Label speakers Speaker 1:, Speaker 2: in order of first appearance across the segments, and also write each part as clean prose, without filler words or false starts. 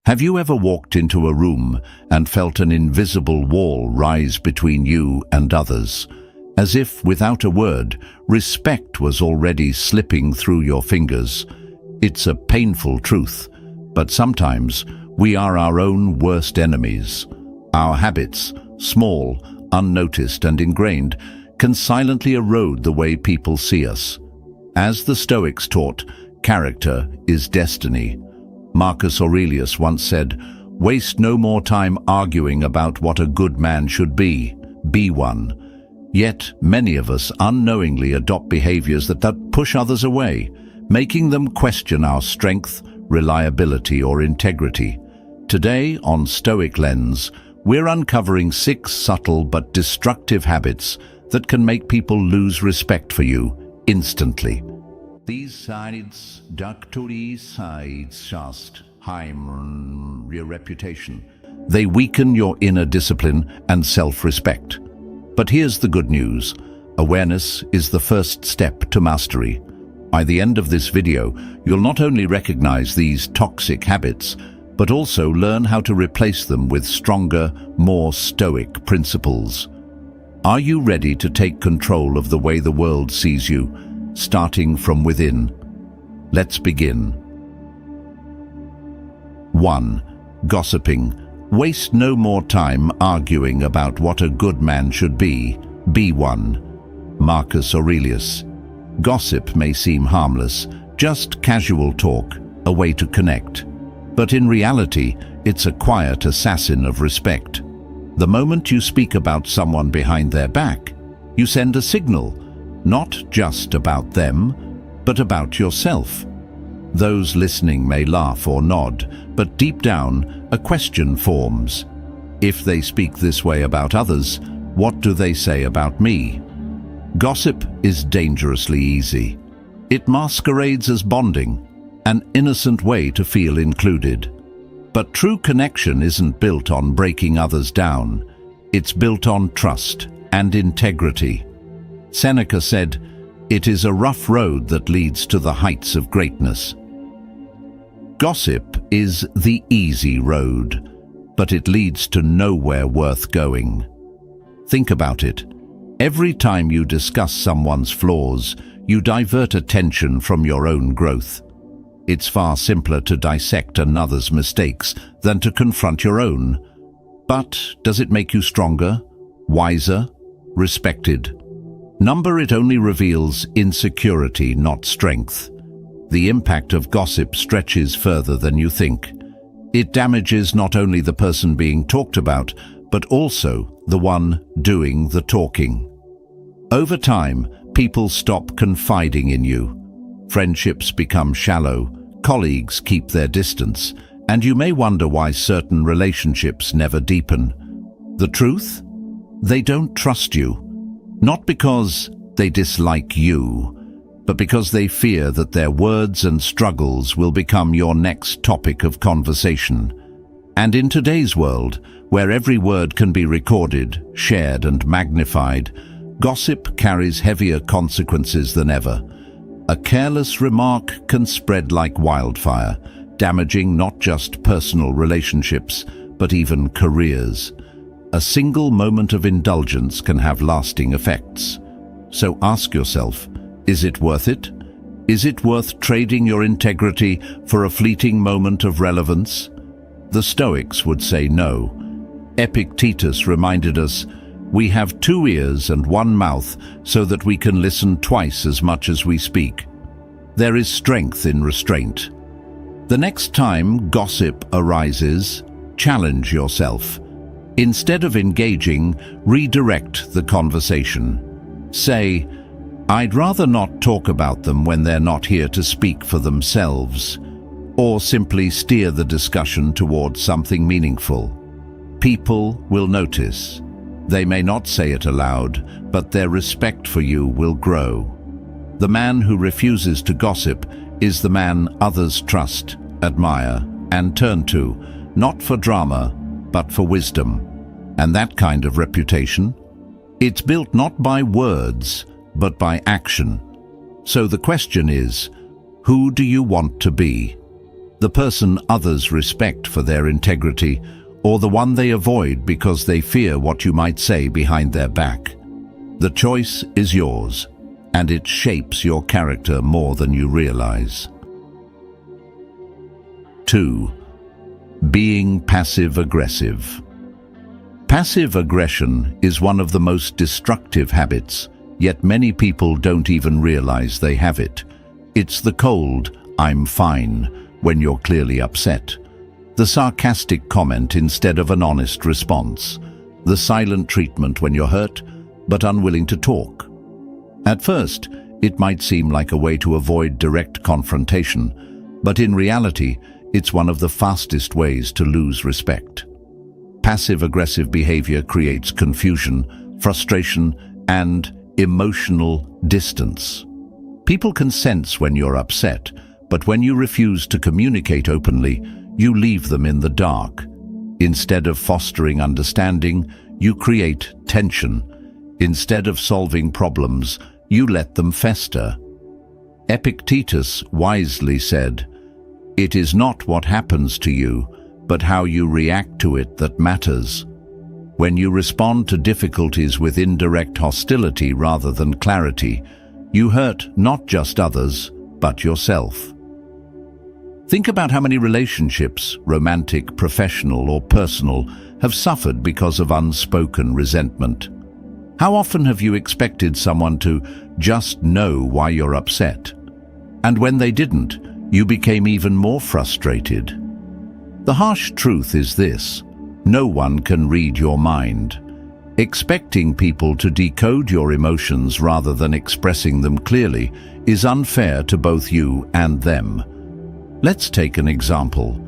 Speaker 1: Have you ever walked into a room and felt an invisible wall rise between you and others, as if, without a word, respect was already slipping through your fingers? It's a painful truth, but sometimes we are our own worst enemies. Our habits, small, unnoticed and ingrained, can silently erode the way people see us. As the Stoics taught, character is destiny. Marcus Aurelius once said, "Waste no more time arguing about what a good man should be one." Yet many of us unknowingly adopt behaviors that push others away, making them question our strength, reliability or integrity. Today on Stoic Lens, we're uncovering 6 subtle but destructive habits that can make people lose respect for you instantly. These sides, just harm your reputation. They weaken your inner discipline and self-respect. But here's the good news. Awareness is the first step to mastery. By the end of this video, you'll not only recognize these toxic habits, but also learn how to replace them with stronger, more stoic principles. Are you ready to take control of the way the world sees you, starting from within? Let's begin. 1. Gossiping. Waste no more time arguing about what a good man should be one. Marcus Aurelius. Gossip may seem harmless, just casual talk, a way to connect. But in reality, it's a quiet assassin of respect. The moment you speak about someone behind their back, you send a signal, not just about them, but about yourself. Those listening may laugh or nod, but deep down, a question forms. If they speak this way about others, what do they say about me? Gossip is dangerously easy. It masquerades as bonding, an innocent way to feel included. But true connection isn't built on breaking others down. It's built on trust and integrity. Seneca said, "It is a rough road that leads to the heights of greatness." Gossip is the easy road, but it leads to nowhere worth going. Think about it. Every time you discuss someone's flaws, you divert attention from your own growth. It's far simpler to dissect another's mistakes than to confront your own. But does it make you stronger, wiser, respected? It only reveals insecurity, not strength. The impact of gossip stretches further than you think. It damages not only the person being talked about, but also the one doing the talking. Over time, people stop confiding in you. Friendships become shallow, colleagues keep their distance, and you may wonder why certain relationships never deepen. The truth? They don't trust you. Not because they dislike you, but because they fear that their words and struggles will become your next topic of conversation. And in today's world, where every word can be recorded, shared and magnified, gossip carries heavier consequences than ever. A careless remark can spread like wildfire, damaging not just personal relationships, but even careers. A single moment of indulgence can have lasting effects. So ask yourself, is it worth it? Is it worth trading your integrity for a fleeting moment of relevance? The Stoics would say no. Epictetus reminded us, "We have 2 ears and 1 mouth so that we can listen twice as much as we speak." There is strength in restraint. The next time gossip arises, challenge yourself. Instead of engaging, redirect the conversation. Say, "I'd rather not talk about them when they're not here to speak for themselves," or simply steer the discussion towards something meaningful. People will notice. They may not say it aloud, but their respect for you will grow. The man who refuses to gossip is the man others trust, admire, and turn to, not for drama, but for wisdom. And that kind of reputation? It's built not by words, but by action. So the question is, who do you want to be? the person others respect for their integrity, or the one they avoid because they fear what you might say behind their back. The choice is yours, and it shapes your character more than you realize. 2. Being passive-aggressive. Passive aggression is one of the most destructive habits, yet many people don't even realize they have it. It's the cold, "I'm fine," when you're clearly upset. The sarcastic comment instead of an honest response. The silent treatment when you're hurt, but unwilling to talk. At first, it might seem like a way to avoid direct confrontation, but in reality, it's one of the fastest ways to lose respect. Passive-aggressive behavior creates confusion, frustration, and emotional distance. People can sense when you're upset, but when you refuse to communicate openly, you leave them in the dark. Instead of fostering understanding, you create tension. Instead of solving problems, you let them fester. Epictetus wisely said, "It is not what happens to you, but how you react to it that matters." When you respond to difficulties with indirect hostility rather than clarity, you hurt not just others, but yourself. Think about how many relationships, romantic, professional, or personal, have suffered because of unspoken resentment. How often have you expected someone to just know why you're upset? And when they didn't, you became even more frustrated. The harsh truth is this: no one can read your mind. Expecting people to decode your emotions rather than expressing them clearly is unfair to both you and them. Let's take an example.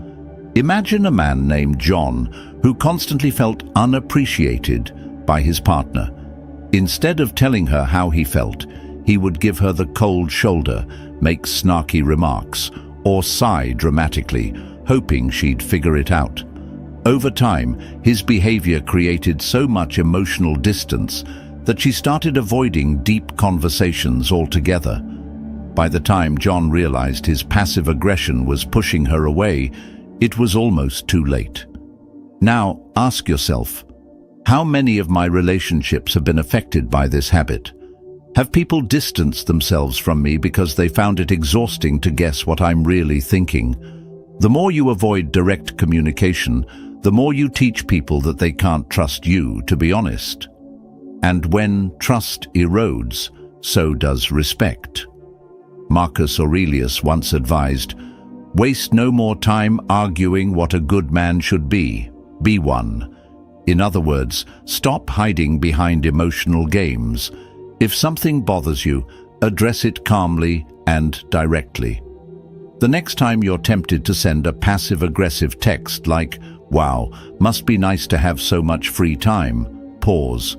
Speaker 1: Imagine a man named John who constantly felt unappreciated by his partner. Instead of telling her how he felt, he would give her the cold shoulder, make snarky remarks, or sigh dramatically, hoping she'd figure it out. Over time, his behavior created so much emotional distance that she started avoiding deep conversations altogether. By the time John realized his passive aggression was pushing her away, it was almost too late. Now, ask yourself, how many of my relationships have been affected by this habit? Have people distanced themselves from me because they found it exhausting to guess what I'm really thinking? The more you avoid direct communication, the more you teach people that they can't trust you to be honest. And when trust erodes, so does respect. Marcus Aurelius once advised, "Waste no more time arguing what a good man should be. Be one." In other words, stop hiding behind emotional games. If something bothers you, address it calmly and directly. The next time you're tempted to send a passive-aggressive text like, "Wow, must be nice to have so much free time," pause.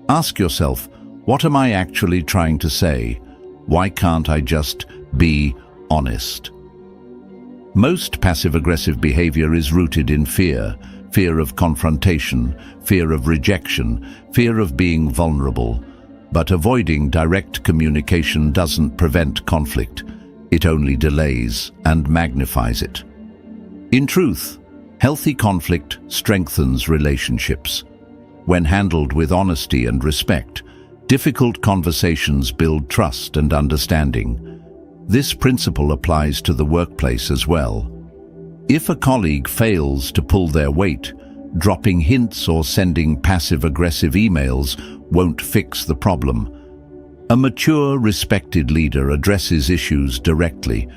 Speaker 1: Ask yourself, what am I actually trying to say? Why can't I just be honest? Most passive-aggressive behavior is rooted in fear. Fear of confrontation, fear of rejection, fear of being vulnerable. But avoiding direct communication doesn't prevent conflict. It only delays and magnifies it. In truth, healthy conflict strengthens relationships. When handled with honesty and respect, difficult conversations build trust and understanding. This principle applies to the workplace as well. If a colleague fails to pull their weight, dropping hints or sending passive-aggressive emails won't fix the problem. A mature, respected leader addresses issues directly.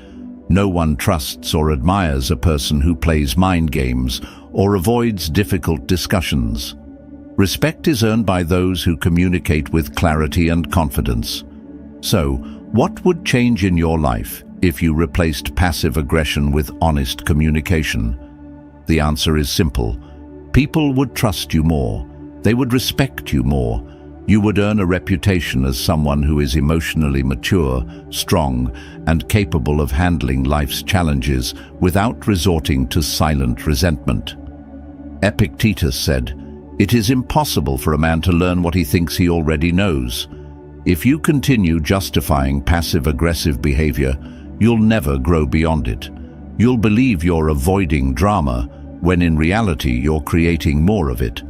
Speaker 1: No one trusts or admires a person who plays mind games or avoids difficult discussions. Respect is earned by those who communicate with clarity and confidence. So, what would change in your life if you replaced passive aggression with honest communication? The answer is simple. People would trust you more. They would respect you more. You would earn a reputation as someone who is emotionally mature, strong, and capable of handling life's challenges without resorting to silent resentment. Epictetus said, "It is impossible for a man to learn what he thinks he already knows." If you continue justifying passive-aggressive behavior, you'll never grow beyond it. You'll believe you're avoiding drama when in reality you're creating more of it.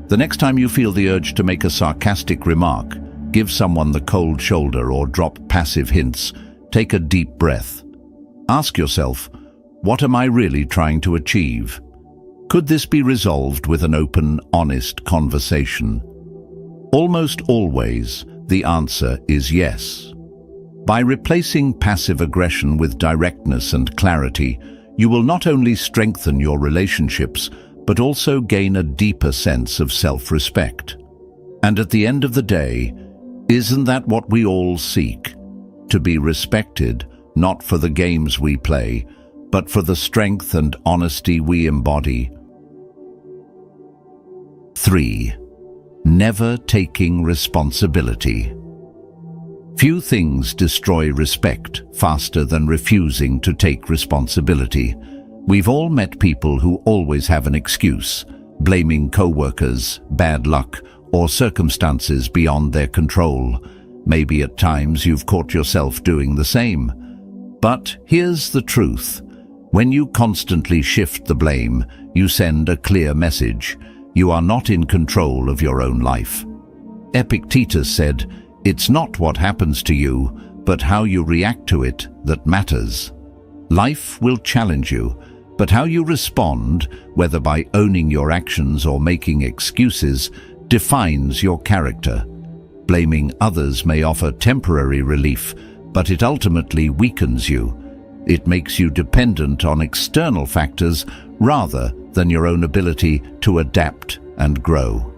Speaker 1: The next time you feel the urge to make a sarcastic remark, give someone the cold shoulder or drop passive hints, take a deep breath. Ask yourself, what am I really trying to achieve? Could this be resolved with an open, honest conversation? Almost always, the answer is yes. By replacing passive aggression with directness and clarity, you will not only strengthen your relationships, but also gain a deeper sense of self-respect. And at the end of the day, isn't that what we all seek? To be respected, not for the games we play, but for the strength and honesty we embody. 3. Never taking responsibility. Few things destroy respect faster than refusing to take responsibility. We've all met people who always have an excuse, blaming co-workers, bad luck, or circumstances beyond their control. Maybe at times you've caught yourself doing the same. But here's the truth. When you constantly shift the blame, you send a clear message. You are not in control of your own life. Epictetus said, "It's not what happens to you, but how you react to it that matters." Life will challenge you, but how you respond, whether by owning your actions or making excuses, defines your character. Blaming others may offer temporary relief, but it ultimately weakens you. It makes you dependent on external factors rather than your own ability to adapt and grow.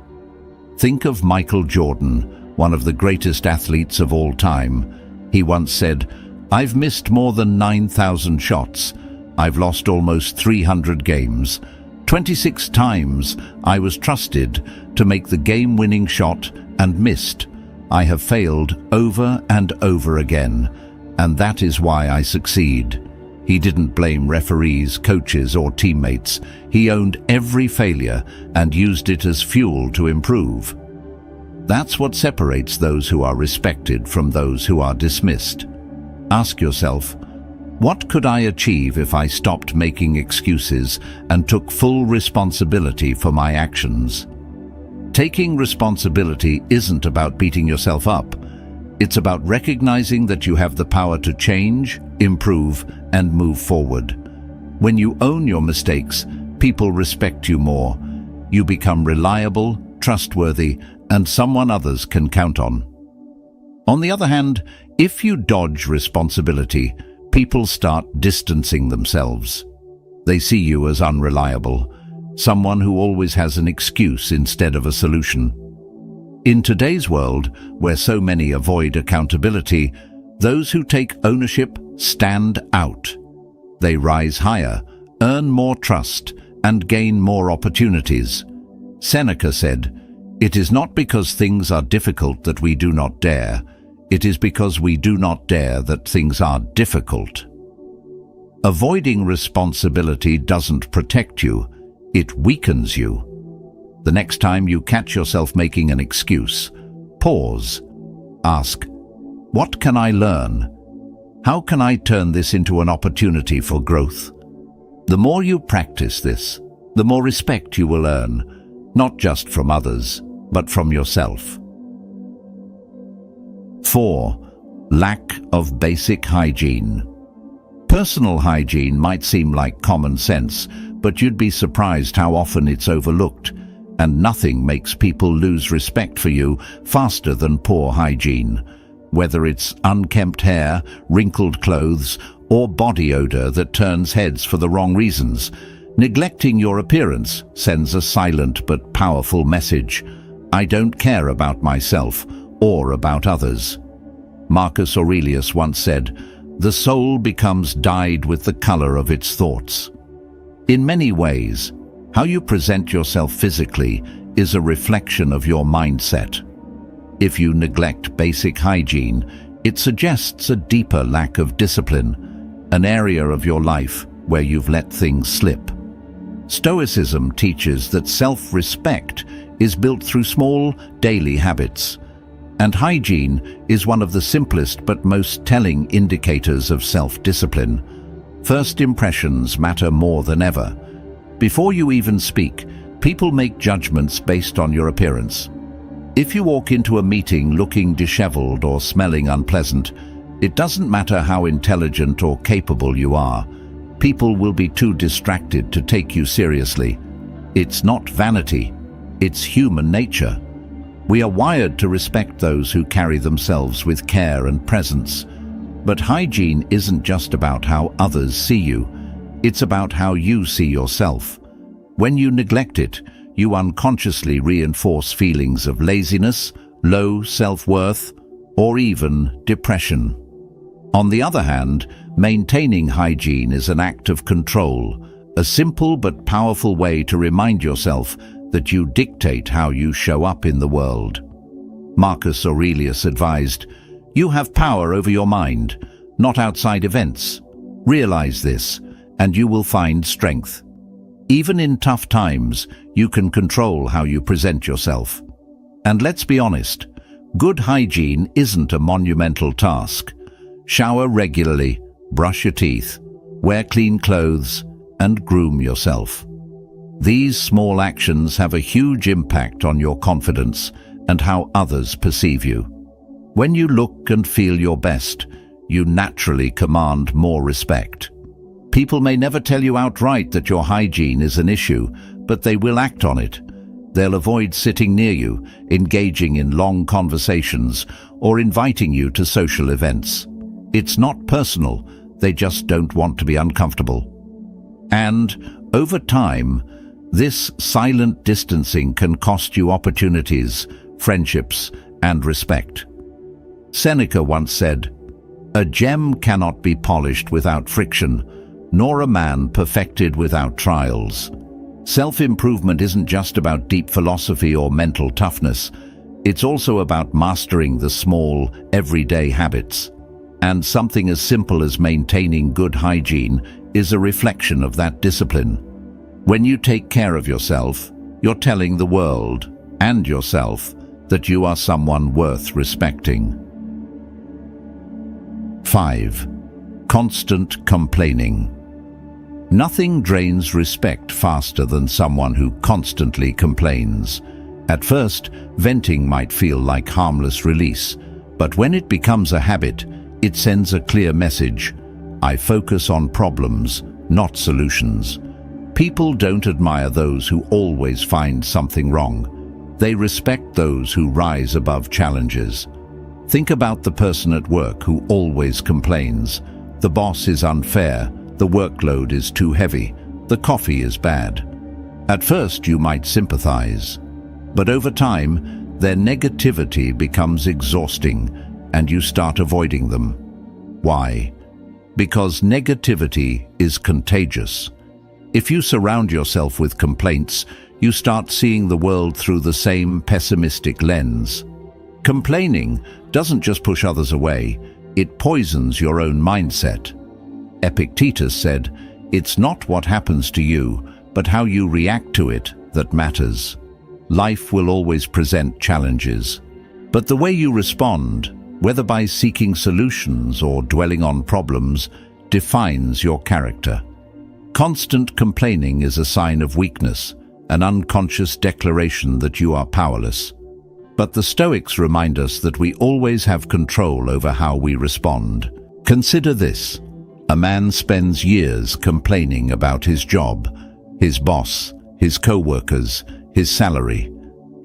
Speaker 1: Think of Michael Jordan, one of the greatest athletes of all time. He once said, "I've missed more than 9,000 shots. I've lost almost 300 games. 26 times I was trusted to make the game-winning shot and missed. I have failed over and over again, and that is why I succeed." He didn't blame referees, coaches, or teammates. He owned every failure and used it as fuel to improve. That's what separates those who are respected from those who are dismissed. Ask yourself, what could I achieve if I stopped making excuses and took full responsibility for my actions? Taking responsibility isn't about beating yourself up. It's about recognizing that you have the power to change, improve, and move forward. When you own your mistakes, people respect you more. You become reliable, trustworthy, and someone others can count on. On the other hand, if you dodge responsibility, people start distancing themselves. They see you as unreliable, someone who always has an excuse instead of a solution. In today's world, where so many avoid accountability, those who take ownership stand out. They rise higher, earn more trust, and gain more opportunities. Seneca said, "It is not because things are difficult that we do not dare. It is because we do not dare that things are difficult." Avoiding responsibility doesn't protect you, it weakens you. The next time you catch yourself making an excuse, pause. Ask, what can I learn? How can I turn this into an opportunity for growth? The more you practice this, the more respect you will earn, not just from others, but from yourself. 4. Lack of basic hygiene. Personal hygiene might seem like common sense, but you'd be surprised how often it's overlooked. And nothing makes people lose respect for you faster than poor hygiene. Whether it's unkempt hair, wrinkled clothes, or body odor that turns heads for the wrong reasons, neglecting your appearance sends a silent but powerful message. I don't care about myself or about others. Marcus Aurelius once said, "The soul becomes dyed with the color of its thoughts." In many ways, how you present yourself physically is a reflection of your mindset. If you neglect basic hygiene, it suggests a deeper lack of discipline, an area of your life where you've let things slip. Stoicism teaches that self-respect is built through small, daily habits, and hygiene is one of the simplest but most telling indicators of self-discipline. First impressions matter more than ever. Before you even speak, people make judgments based on your appearance. If you walk into a meeting looking disheveled or smelling unpleasant, it doesn't matter how intelligent or capable you are. People will be too distracted to take you seriously. It's not vanity, it's human nature. We are wired to respect those who carry themselves with care and presence. But hygiene isn't just about how others see you. It's about how you see yourself. When you neglect it, you unconsciously reinforce feelings of laziness, low self-worth, or even depression. On the other hand, maintaining hygiene is an act of control, a simple but powerful way to remind yourself that you dictate how you show up in the world. Marcus Aurelius advised, "You have power over your mind, not outside events. Realize this, and you will find strength." Even in tough times, you can control how you present yourself. And let's be honest, good hygiene isn't a monumental task. Shower regularly, brush your teeth, wear clean clothes, and groom yourself. These small actions have a huge impact on your confidence and how others perceive you. When you look and feel your best, you naturally command more respect. People may never tell you outright that your hygiene is an issue, but they will act on it. They'll avoid sitting near you, engaging in long conversations, or inviting you to social events. It's not personal, they just don't want to be uncomfortable. And, over time, this silent distancing can cost you opportunities, friendships, and respect. Seneca once said, "A gem cannot be polished without friction, nor a man perfected without trials." Self-improvement isn't just about deep philosophy or mental toughness. It's also about mastering the small, everyday habits. And something as simple as maintaining good hygiene is a reflection of that discipline. When you take care of yourself, you're telling the world and yourself that you are someone worth respecting. 5. Constant complaining. Nothing drains respect faster than someone who constantly complains. At first, venting might feel like harmless release, but when it becomes a habit, it sends a clear message. I focus on problems, not solutions. People don't admire those who always find something wrong. They respect those who rise above challenges. Think about the person at work who always complains. The boss is unfair, the workload is too heavy, the coffee is bad. At first you might sympathize, but over time, their negativity becomes exhausting and you start avoiding them. Why? Because negativity is contagious. If you surround yourself with complaints, you start seeing the world through the same pessimistic lens. Complaining doesn't just push others away, it poisons your own mindset. Epictetus said, "It's not what happens to you, but how you react to it that matters." Life will always present challenges, but the way you respond, whether by seeking solutions or dwelling on problems, defines your character. Constant complaining is a sign of weakness, an unconscious declaration that you are powerless. But the Stoics remind us that we always have control over how we respond. Consider this. A man spends years complaining about his job, his boss, his co-workers, his salary.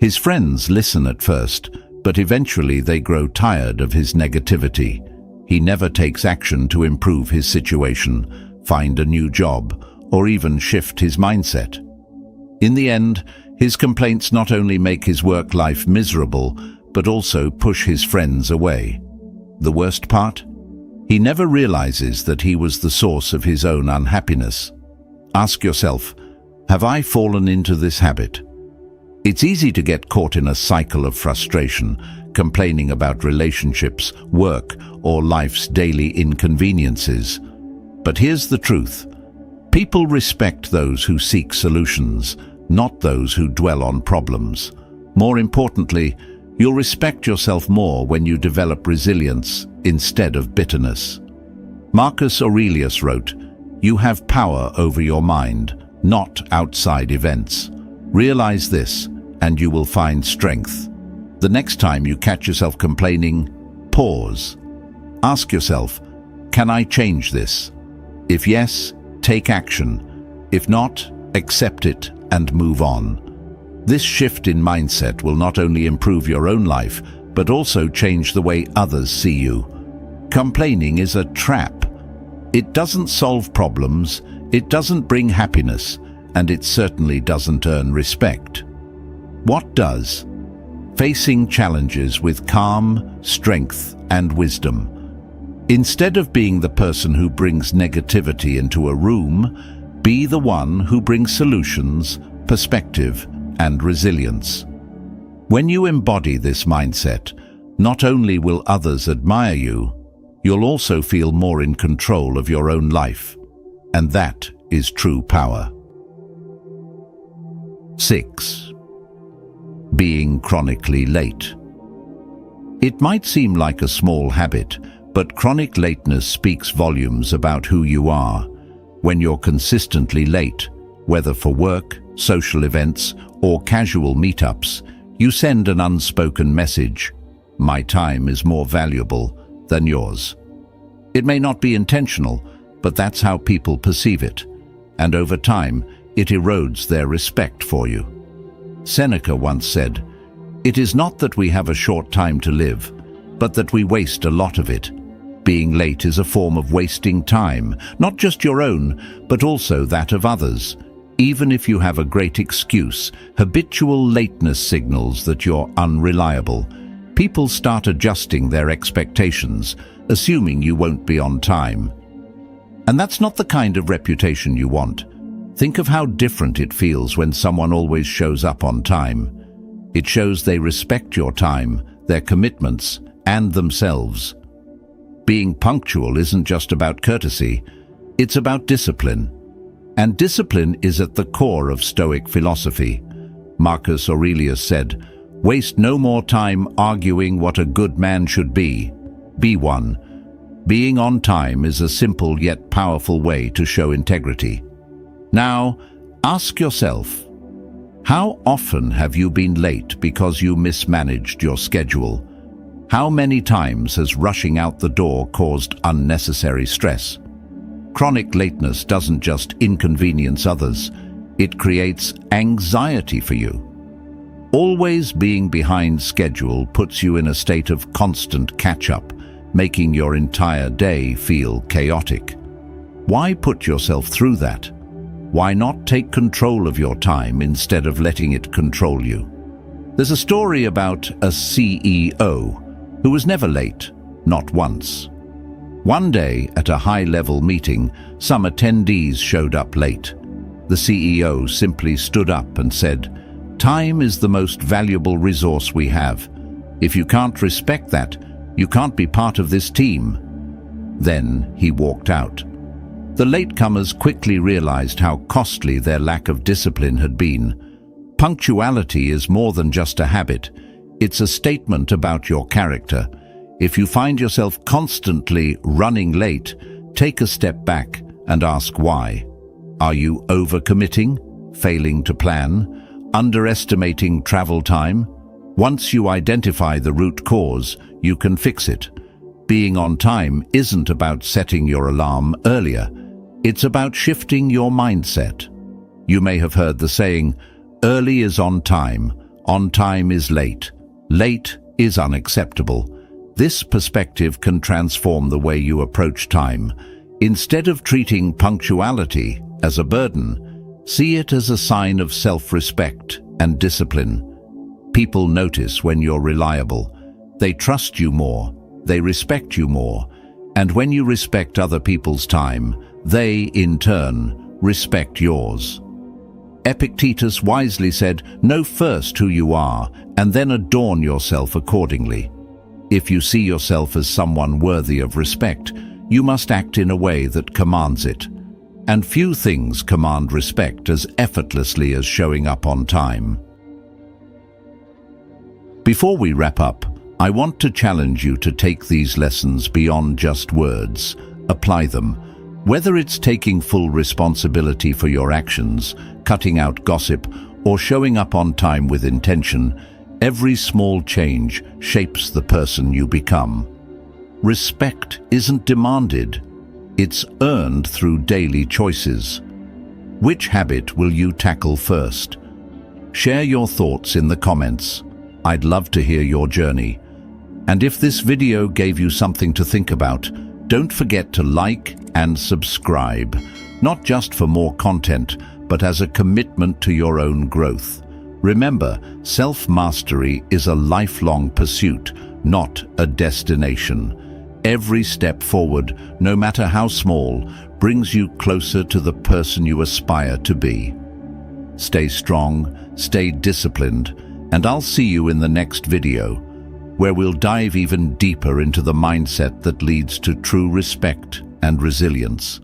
Speaker 1: His friends listen at first, but eventually they grow tired of his negativity. He never takes action to improve his situation, find a new job, or even shift his mindset. In the end, his complaints not only make his work life miserable, but also push his friends away. The worst part? He never realizes that he was the source of his own unhappiness. Ask yourself, have I fallen into this habit? It's easy to get caught in a cycle of frustration, complaining about relationships, work, or life's daily inconveniences. But here's the truth. People respect those who seek solutions, not those who dwell on problems. More importantly, you'll respect yourself more when you develop resilience instead of bitterness. Marcus Aurelius wrote, You have power over your mind, not outside events. Realize this, and you will find strength. The next time you catch yourself complaining, pause. Ask yourself, can I change this? If yes, take action. If not, accept it and move on. This shift in mindset will not only improve your own life, but also change the way others see you. Complaining is a trap. It doesn't solve problems, it doesn't bring happiness, and it certainly doesn't earn respect. What does? Facing challenges with calm, strength, and wisdom. Instead of being the person who brings negativity into a room, be the one who brings solutions, perspective, and resilience. When you embody this mindset, not only will others admire you, you'll also feel more in control of your own life. And that is true power. 6. Being chronically late. It might seem like a small habit, but chronic lateness speaks volumes about who you are. When you're consistently late, whether for work, social events, or casual meetups, you send an unspoken message: my time is more valuable than yours. It may not be intentional, but that's how people perceive it, and over time, it erodes their respect for you. Seneca once said, "It is not that we have a short time to live, but that we waste a lot of it." Being late is a form of wasting time, not just your own, but also that of others. Even if you have a great excuse, habitual lateness signals that you're unreliable. People start adjusting their expectations, assuming you won't be on time. And that's not the kind of reputation you want. Think of how different it feels when someone always shows up on time. It shows they respect your time, their commitments, and themselves. Being punctual isn't just about courtesy, it's about discipline. And discipline is at the core of Stoic philosophy. Marcus Aurelius said, "Waste no more time arguing what a good man should be. Be one." Being on time is a simple yet powerful way to show integrity. Now, ask yourself, how often have you been late because you mismanaged your schedule? How many times has rushing out the door caused unnecessary stress? Chronic lateness doesn't just inconvenience others, it creates anxiety for you. Always being behind schedule puts you in a state of constant catch-up, making your entire day feel chaotic. Why put yourself through that? Why not take control of your time instead of letting it control you? There's a story about a CEO who was never late, not once. One day, at a high-level meeting, some attendees showed up late. The CEO simply stood up and said, "Time is the most valuable resource we have. If you can't respect that, you can't be part of this team." Then he walked out. The latecomers quickly realized how costly their lack of discipline had been. Punctuality is more than just a habit. It's a statement about your character. If you find yourself constantly running late, take a step back and ask why. Are you overcommitting, failing to plan, underestimating travel time? Once you identify the root cause, you can fix it. Being on time isn't about setting your alarm earlier. It's about shifting your mindset. You may have heard the saying, "Early is on time is late. Late is unacceptable." This perspective can transform the way you approach time. Instead of treating punctuality as a burden, see it as a sign of self-respect and discipline. People notice when you're reliable. They trust you more, they respect you more, and when you respect other people's time, they, in turn, respect yours. Epictetus wisely said, "Know first who you are, and then adorn yourself accordingly." If you see yourself as someone worthy of respect, you must act in a way that commands it. And few things command respect as effortlessly as showing up on time. Before we wrap up, I want to challenge you to take these lessons beyond just words. Apply them. Whether it's taking full responsibility for your actions, cutting out gossip, or showing up on time with intention, every small change shapes the person you become. Respect isn't demanded, it's earned through daily choices. Which habit will you tackle first? Share your thoughts in the comments. I'd love to hear your journey. And if this video gave you something to think about, don't forget to like and subscribe, not just for more content, but as a commitment to your own growth. Remember, self-mastery is a lifelong pursuit, not a destination. Every step forward, no matter how small, brings you closer to the person you aspire to be. Stay strong, stay disciplined, and I'll see you in the next video, where we'll dive even deeper into the mindset that leads to true respect and resilience.